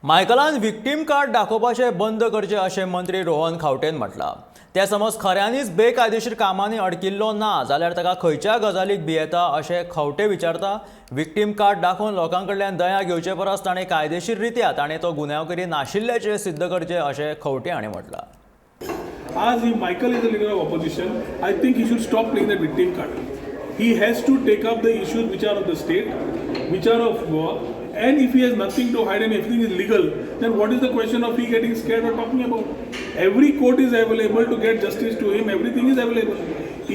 मायकलान victim card दाखोवपाचें बंद करचें अशें मंत्री रोहन खावटेन म्हटलां. ते समज खऱ्यांनीच बेकायदेशीर कामांनी अडकिल्लो ना जाल्यार ताका खंयच्या गजालीक भियेता अशें खंवटे विचारता. विक्टीम कार्ड दाखोवन लोकांकडल्यान दया घेवचे परस ताणें कायदेशीर रित्या ताणें तो गुन्यांवकारी नाशिल्ल्याचें सिद्ध करचें अशें खंवटे हाणें म्हटलां. As if Michael is the leader of opposition, I think he should stop playing the victim card. He has to take up the issues which are of the state, which are of law, and if he has nothing to hide and everything is legal, then what is the question of he getting scared or talking about? Every court is available to get justice to him, everything is available.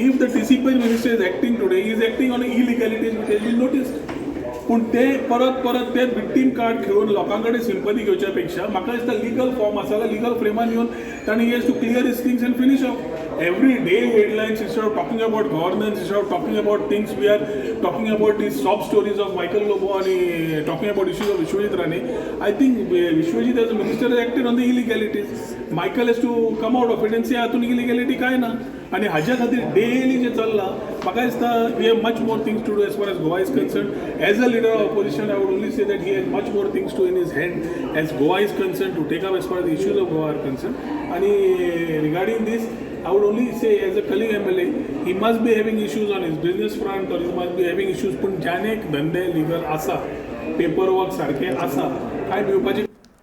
If the DCP minister is acting today, he is acting on illegalities which has been noticed. पूण ते परत ते victim card खेळून लोकांकडे sympathy घेवच्या पेक्षा म्हाका दिसता legal form आसा जाल्यार लीगल फ्रेमान येवन ताणें has to clear his things and finish off every day headlines instead of talking about governance instead of talking about things we are talking about these soft stories of Michael Lobo आनी talking about issues of Vishwajit Rane. I think Vishwajit as a minister acted on the illegalities. Michael has to come out of it and say हातून illegality काय ना. आणि हाज्या खातीर daily जे चल्लां म्हाका दिसता we have much more things to do as far as Goa is concerned. As a leader of opposition, I would only say that he has much more things to in his hand as Goa is concerned to take up as far as the issues of Goa are concerned. And regarding this, I would only say as a colleague MLA, he must be having issues on his business front or he must be having issues. पण ज्याने धंदे legal आसा, paperwork सारखे आसा, काय भिवपाची